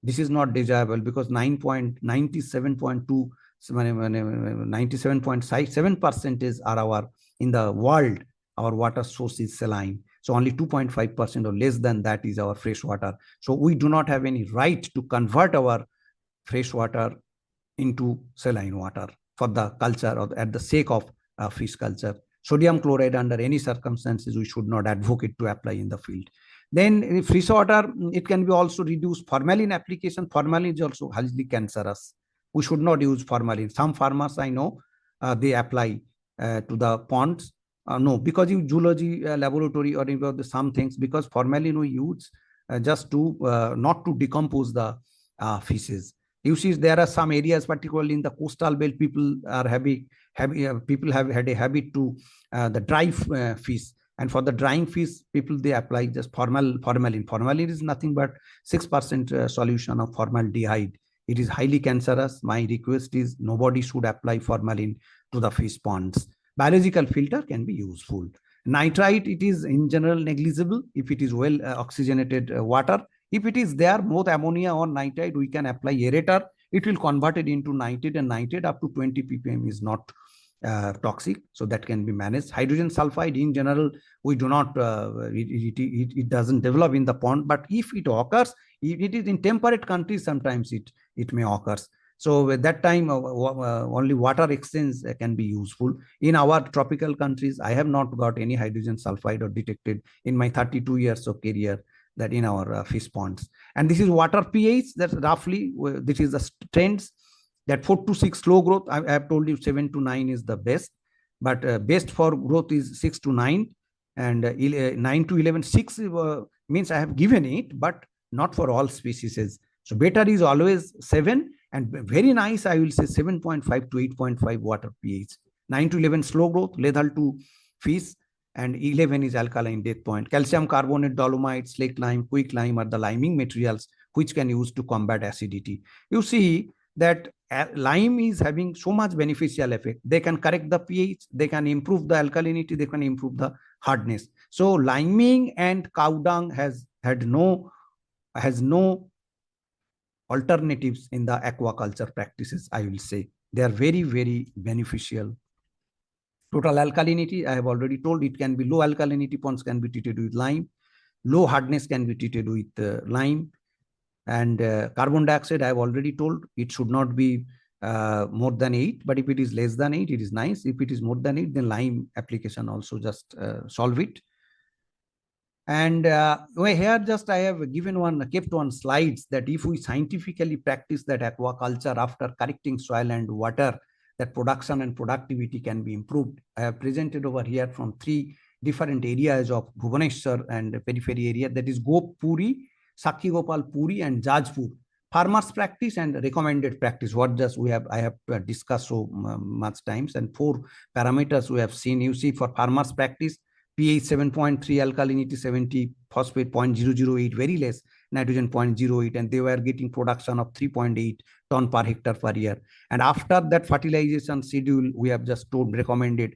S1: This is not desirable, because 97.2, 97.7% are our, in the world, our water source is saline. So only 2.5% or less than that is our fresh water. So we do not have any right to convert our fresh water into saline water for the culture or at the sake of fish culture. Sodium chloride under any circumstances we should not advocate to apply in the field. Then in fresh water, it can be also reduced. Formalin application, formalin is also highly cancerous. We should not use formalin. Some farmers I know, they apply to the ponds. No, because you zoology laboratory or some things, because formalin we use just to not to decompose the fishes. You see, there are some areas, particularly in the coastal belt, people are people have had a habit to the dry fish. And for the drying fish, people, they apply just formalin. Formalin is nothing but 6% solution of formaldehyde. It is highly cancerous. My request is nobody should apply formalin to the fish ponds. Biological filter can be useful. Nitrite, it is in general negligible if it is well oxygenated water. If it is there, both ammonia or nitrite, we can apply aerator. It will convert it into nitrate, and nitrate up to 20 ppm is not toxic, so that can be managed. Hydrogen sulfide, in general, we do not, it doesn't develop in the pond, but if it occurs, if it is in temperate countries, sometimes it may occur. So at that time, only water exchange can be useful. In our tropical countries, I have not got any hydrogen sulfide or detected in my 32 years of career that in our fish ponds. And this is water pH, that roughly, this is the trends, that 4 to 6 slow growth. I have told you 7 to 9 is the best, but best for growth is 6 to 9, and 9 to 11. 6 means I have given it, but not for all species. So better is always 7, and very nice, I will say 7.5 to 8.5 water pH. 9 to 11 slow growth, lethal to fish, and 11 is alkaline death point. Calcium carbonate, dolomite, slaked lime, quick lime are the liming materials which can use to combat acidity. You see that lime is having so much beneficial effect. They can correct the pH, they can improve the alkalinity, they can improve the hardness. So liming and cow dung has no alternatives in the aquaculture practices. I will say they are very, very beneficial. Total alkalinity, I have already told, it can be low alkalinity ponds can be treated with lime. Low hardness can be treated with lime. And carbon dioxide, I have already told, it should not be more than 8, but if it is less than 8, it is nice. If it is more than 8, then lime application also just solve it. And here just I have kept one slides that if we scientifically practice that aquaculture after correcting soil and water, that production and productivity can be improved. I have presented over here from 3 different areas of Bhubaneswar and periphery area, that is Gop Puri, Sakhi Gopal Puri and Jajpur. Farmers practice and recommended practice. What just I have discussed so much times, and 4 parameters we have seen. You see, for farmers practice, pH 7.3, alkalinity 70, phosphate 0.008, very less, nitrogen 0.08, and they were getting production of 3.8 ton per hectare per year. And after that fertilization schedule, we have just recommended,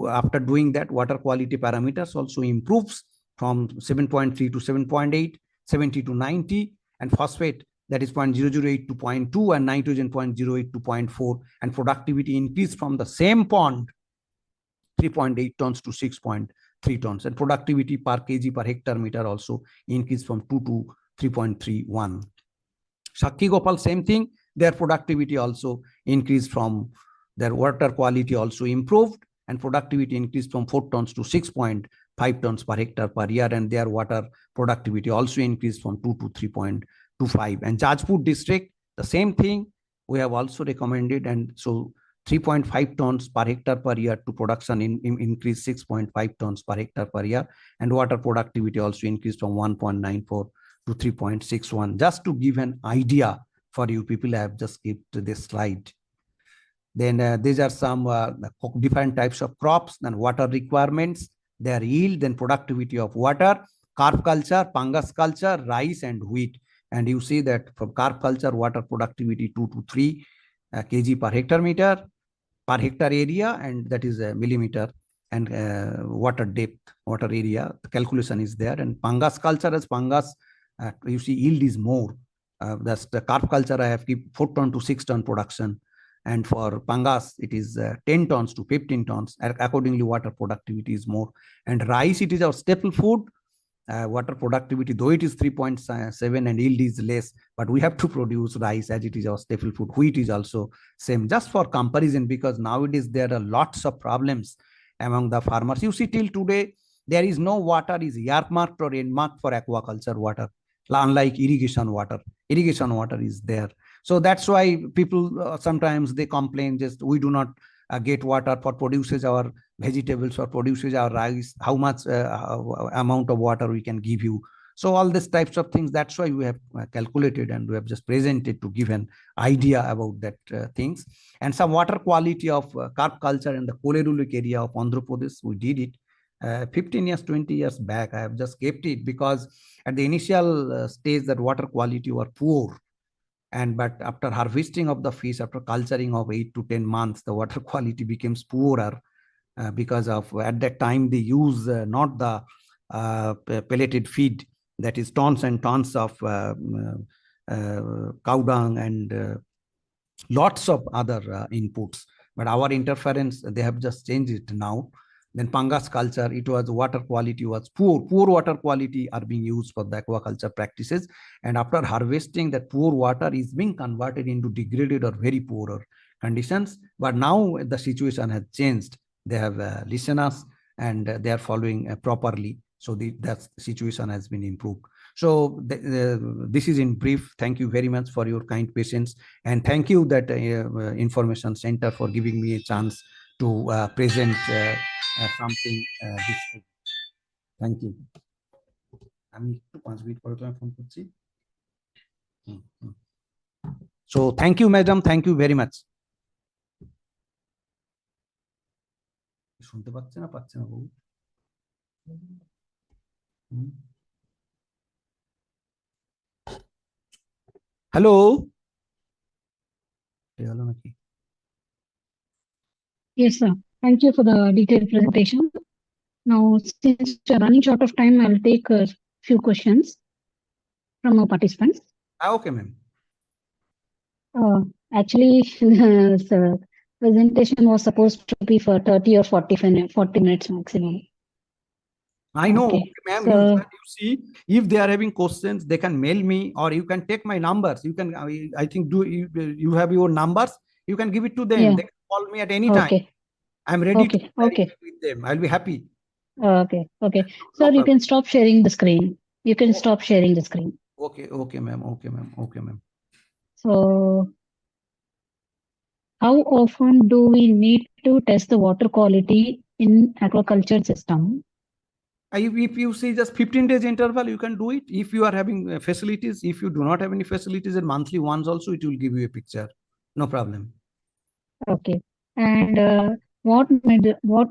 S1: after doing that, water quality parameters also improves from 7.3 to 7.8, 70 to 90, and phosphate, that is 0.008 to 0.2, and nitrogen 0.08 to 0.4, and productivity increased from the same pond 3.8 tons to 6.3 tons, and productivity per kg per hectare meter also increased from 2 to 3.31. Sakhi Gopal, same thing, their productivity also increased, from their water quality also improved, and productivity increased from 4 tons to 6.5 tons per hectare per year, and their water productivity also increased from 2 to 3.25. And Jajpur district, the same thing we have also recommended, and so 3.5 tons per hectare per year to production increased 6.5 tons per hectare per year, and water productivity also increased from 1.94 to 3.61. Just to give an idea for you people, I have just kept this slide. Then these are some different types of crops, then water requirements, their yield, then productivity of water, carp culture, fungus culture, rice and wheat. And you see that from carp culture, water productivity 2 to 3 kg per hectare meter per hectare area, and that is a millimeter, and water depth, water area, the calculation is there. And fungus culture, as fungus, you see yield is more. That's the carp culture, I have kept 4 ton to 6 ton production, and for fungus it is 10 tons to 15 tons. Accordingly, water productivity is more. And rice, it is our staple food. Water productivity, though it is 3.7 and yield is less, but we have to produce rice as it is our staple food. Wheat is also same, just for comparison, because nowadays there are lots of problems among the farmers. You see, till today there is no water is earmarked or earmarked for aquaculture water, unlike irrigation water. Irrigation water is there. So that's why people sometimes they complain, just we do not get water for produces our vegetables or produces our rice, how much amount of water we can give you. So all these types of things, that's why we have calculated, and we have just presented to give an idea about that things. And some water quality of carp culture in the Kolerulik area of Andhra Pradesh, we did it 15 years, 20 years back. I have just kept it because at the initial stage that water quality were poor. But after harvesting of the fish, after culturing of 8 to 10 months, the water quality becomes poorer because of, at that time they use not the pelleted feed, that is tons and tons of cow dung and lots of other inputs. But our interference, they have just changed it now. Then fungus culture, it was water quality was poor. Poor water quality are being used for the aquaculture practices. And after harvesting, that poor water is being converted into degraded or very poorer conditions. But now the situation has changed. They have listened us, and they are following properly. So that situation has been improved. So this is in brief. Thank you very much for your kind patience, and thank you that Information Center for giving me a chance to present something this. Thank you. So thank you, madam. Thank you very much. শুনতে পাচ্ছে না বাবু? Hello, হলো নাকি?
S2: Yes, sir. Thank you for the detailed presentation. Now, since we're running short of time, I'll take a few questions from our participants.
S1: Okay, ma'am.
S2: Actually, the presentation was supposed to be for 30 or 40 minutes maximum.
S1: I know,
S2: Okay.
S1: ma'am.
S2: So,
S1: You see, if they are having questions, they can mail me, or you can take my numbers. You can, I think, you have your numbers. You can give it to them.
S2: yeah.
S1: They can call me at any time.
S2: Okay.
S1: I'm ready to
S2: Okay. Okay.
S1: clarify with them. I'll be happy.
S2: Okay. Okay.
S1: No
S2: Sir, you
S1: problem.
S2: can stop sharing the screen. You can
S1: Okay,
S2: stop sharing the screen.
S1: okay, ma'am. Okay, ma'am. Okay, ma'am.
S2: So, how often do we need to test the water quality in aquaculture system?
S1: If you see just 15 days interval, you can do it. If you are having facilities, if you do not have any facilities, then monthly once also it will give you a picture. No problem.
S2: Okay. And what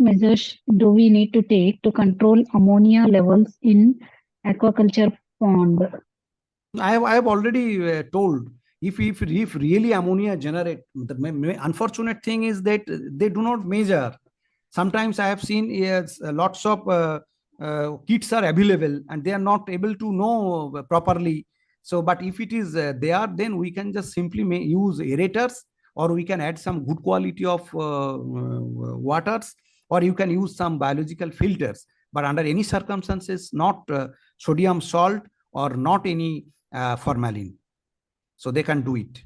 S2: measures do we need to take to control ammonia levels in aquaculture pond?
S1: I have already told, if really ammonia generate, the unfortunate thing is that they do not measure. Sometimes I have seen, yes, lots of kits are available and they are not able to know properly. So, but if it is there, then we can just simply use aerators, or we can add some good quality of waters, or you can use some biological filters. But under any circumstances, not sodium salt, or not any formalin. So they can do it.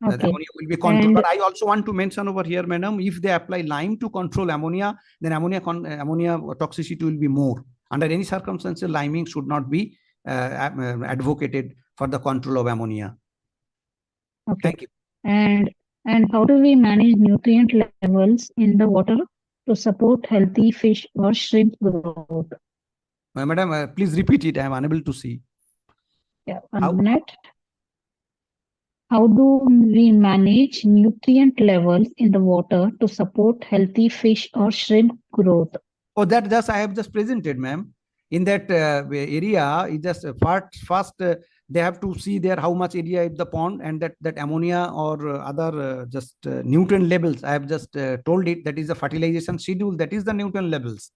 S1: The
S2: Okay.
S1: ammonia will be controlled.
S2: And
S1: But I also want to mention over here, madam, if they apply lime to control ammonia, then ammonia toxicity will be more. Under any circumstances, liming should not be advocated for the control of ammonia.
S2: okay.
S1: Thank you.
S2: And how do we manage nutrient levels in the water to support healthy fish or shrimp growth?
S1: Madam, please repeat it. I am unable to see.
S2: Yeah,
S1: How?
S2: 1 minute. How do we manage nutrient levels in the water to support healthy fish or shrimp growth?
S1: Oh, that just I have just presented, ma'am. In that area, it just first they have to see there how much area is the pond, and that ammonia or other just nutrient levels. I have just told it, that is the fertilization schedule. That is the nutrient levels,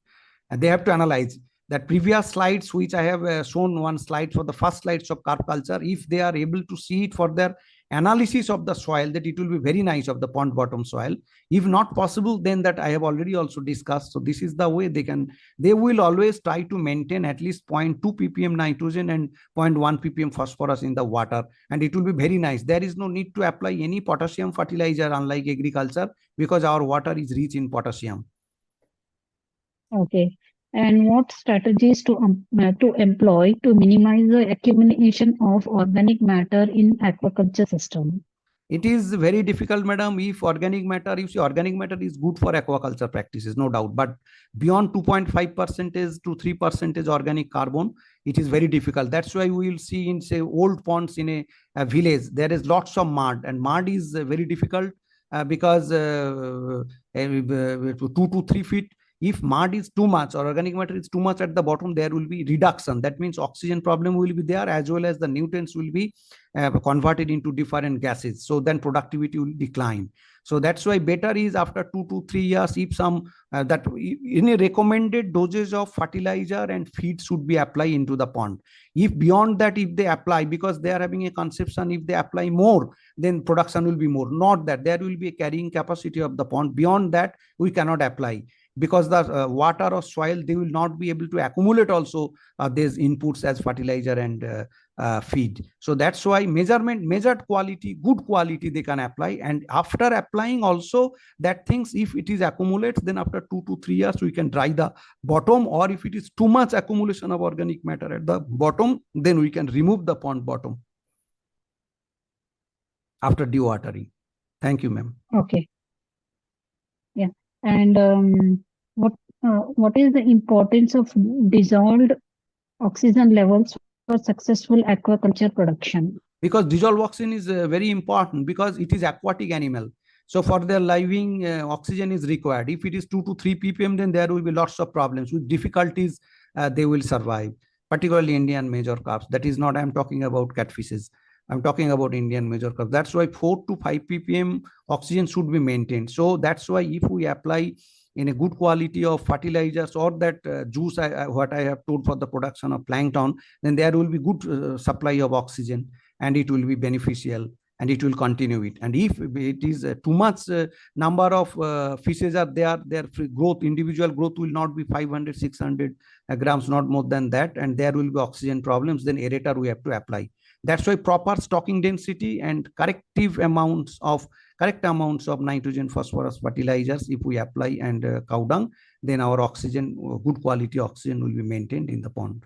S1: and they have to analyze that previous slides, which I have shown one slide for the first slides of carp culture. If they are able to see it for their analysis of the soil, that it will be very nice of the pond bottom soil. If not possible, then that I have already also discussed. So this is the way they will always try to maintain at least 0.2 ppm nitrogen and 0.1 ppm phosphorus in the water, and it will be very nice. There is no need to apply any potassium fertilizer, unlike agriculture, because our water is rich in potassium.
S2: Okay. And what strategies to employ to minimize the accumulation of organic matter in aquaculture system?
S1: It is very difficult, madam. If organic matter, you see, organic matter is good for aquaculture practices, no doubt. But beyond 2.5% to 3% organic carbon, it is very difficult. That's why we will see in, say, old ponds in a village, there is lots of mud, and mud is very difficult because 2 to 3 feet. If mud is too much or organic matter is too much at the bottom, there will be reduction. That means oxygen problem will be there, as well as the nutrients will be converted into different gases. So then productivity will decline. So that's why better is after 2 to 3 years, if some that in a recommended dosage of fertilizer and feed should be applied into the pond. If beyond that, if they apply, because they are having a conception, if they apply more, then production will be more. Not that there will be a carrying capacity of the pond. Beyond that, we cannot apply, because the water or soil, they will not be able to accumulate also these inputs as fertilizer and feed. So that's why measured quality, good quality they can apply. And after applying also that things, if it is accumulates, then after 2 to 3 years we can dry the bottom, or if it is too much accumulation of organic matter at the bottom, then we can remove the pond bottom after dewatering. Thank you, ma'am.
S2: Okay. Yeah. And what is the importance of dissolved oxygen levels for successful aquaculture production?
S1: Because dissolved oxygen is very important, because it is aquatic animal. So for their living, oxygen is required. If it is 2 to 3 ppm, then there will be lots of problems. With difficulties, they will survive, particularly Indian major carps. That is not, I'm talking about catfishes. I'm talking about Indian major carps. That's why 4 to 5 ppm oxygen should be maintained. So that's why if we apply in a good quality of fertilizers, or that juice, what I have told for the production of plankton, then there will be good supply of oxygen, and it will be beneficial and it will continue it. And if it is too much number of fishes are there, their growth, individual growth will not be 500, 600 grams, not more than that, and there will be oxygen problems, then aerator we have to apply. That's why proper stocking density and correct amounts of nitrogen, phosphorus fertilizers, if we apply, and cow dung, then our oxygen, good quality oxygen will be maintained in the pond.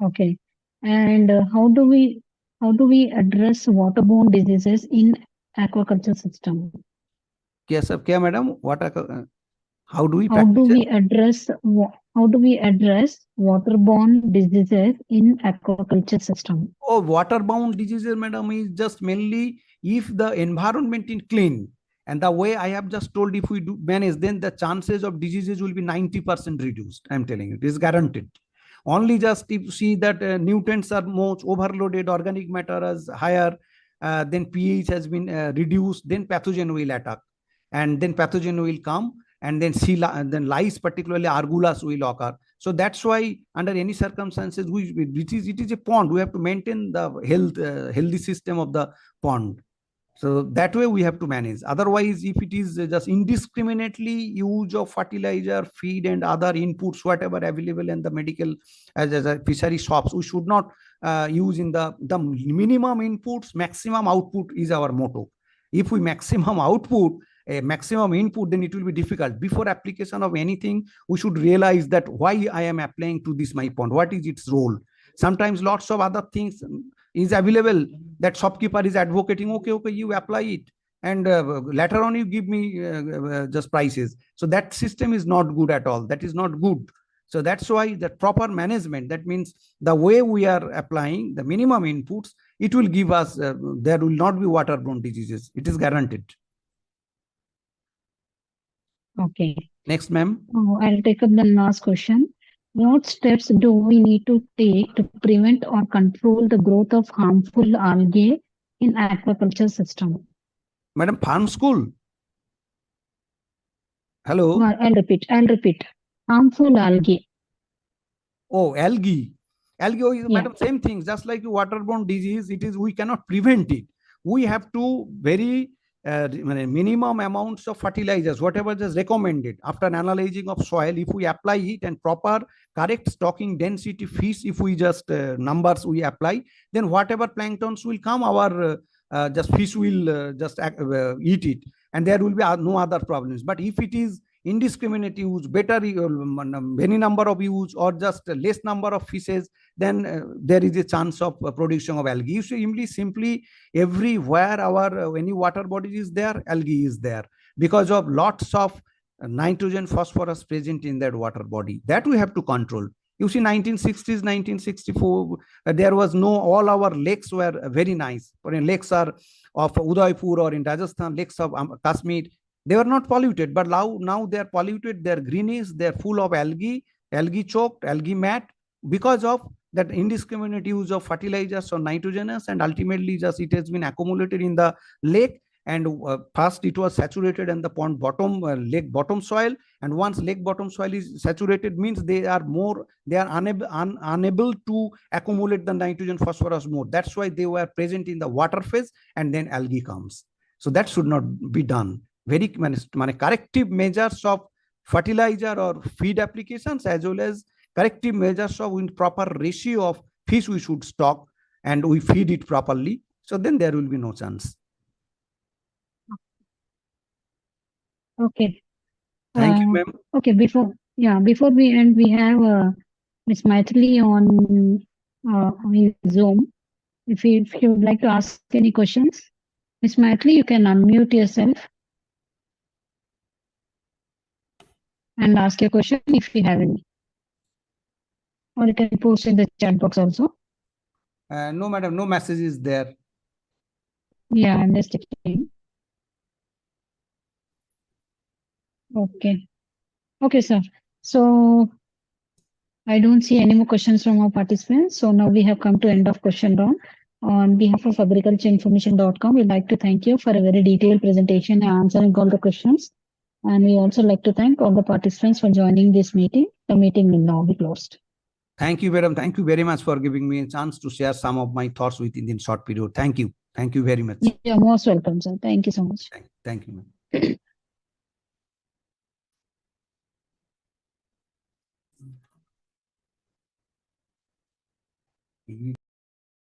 S2: Okay. And how do we address waterborne diseases in aquaculture system?
S1: Yes, sir. Kya, madam? How do we
S2: address waterborne diseases in aquaculture system?
S1: Oh, waterborne diseases, madam, is just mainly if the environment is clean. And the way I have just told, if we do manage, then the chances of diseases will be 90% reduced. I'm telling you, it is guaranteed. Only just if you see that nutrients are much overloaded, organic matter is higher, then pH has been reduced, then pathogen will attack. And then pathogen will come, and then lice, particularly argulas, will occur. So that's why under any circumstances, it is a pond, we have to maintain the healthy system of the pond. So that way we have to manage. Otherwise, if it is just indiscriminately use of fertilizer, feed, and other inputs, whatever available in the medical as a fishery shops, we should not use in the minimum inputs, maximum output is our motto. If we maximum output, a maximum input, then it will be difficult. Before application of anything, we should realize that why I am applying to this my pond, what is its role. Sometimes lots of other things is available that shopkeeper is advocating, okay, you apply it, and later on you give me just prices. So that system is not good at all. That is not good. So that's why the proper management, that means the way we are applying the minimum inputs, it will give us, there will not be waterborne diseases. It is guaranteed.
S2: Okay.
S1: Next, ma'am.
S2: I'll take up the last question. What steps do we need to take to prevent or control the growth of harmful algae in aquaculture system?
S1: Madam, farm school. Hello.
S2: I'll repeat. Harmful algae.
S1: Oh, algae. Algae is, madam, same thing. Just like waterborne disease, it is, we cannot prevent it. We have to very minimum amounts of fertilizers, whatever is recommended after analyzing of soil. If we apply it and proper correct stocking density fish, if we just numbers we apply, then whatever planktons will come, our just fish will just eat it, and there will be no other problems. But if it is indiscriminate use, better many number of use, or just less number of fishes, then there is a chance of production of algae. You simply everywhere our any water body is there, algae is there, because of lots of nitrogen, phosphorus present in that water body. That we have to control. You see, 1960s, 1964, there was no, all our lakes were very nice. Lakes are of Udaipur or in Rajasthan, lakes of Kashmir, they were not polluted, but now they are polluted, they are greenish, they are full of algae choked, algae mat, because of that indiscriminate use of fertilizers or nitrogenous, and ultimately just it has been accumulated in the lake, and first it was saturated in the pond bottom, lake bottom soil, and once lake bottom soil is saturated, means they are unable to accumulate the nitrogen, phosphorus more. That's why they were present in the water phase, and then algae comes. So that should not be done. Very corrective measures of fertilizer or feed applications, as well as corrective measures of in proper ratio of fish we should stock, and we feed it properly. So then there will be no chance.
S2: Okay.
S1: Thank you, ma'am.
S2: Okay, before we end, we have Ms. Maithili on Zoom. If you would like to ask any questions, Ms. Maithili, you can unmute yourself and ask your question if you have any. Or you can post in the chat box also.
S1: No, madam, no message is there.
S2: Yeah, I'm just checking. Okay, sir. So I don't see any more questions from our participants. So now we have come to end of question round. On behalf of agricultureinformation.com, we'd like to thank you for a very detailed presentation and answering all the questions. And we also like to thank all the participants for joining this meeting. The meeting will now be closed.
S1: Thank you, madam. Thank you very much for giving me a chance to share some of my thoughts within this short period. Thank you. Thank you very much.
S2: You're most welcome, sir. Thank you so much.
S1: Thank you, ma'am.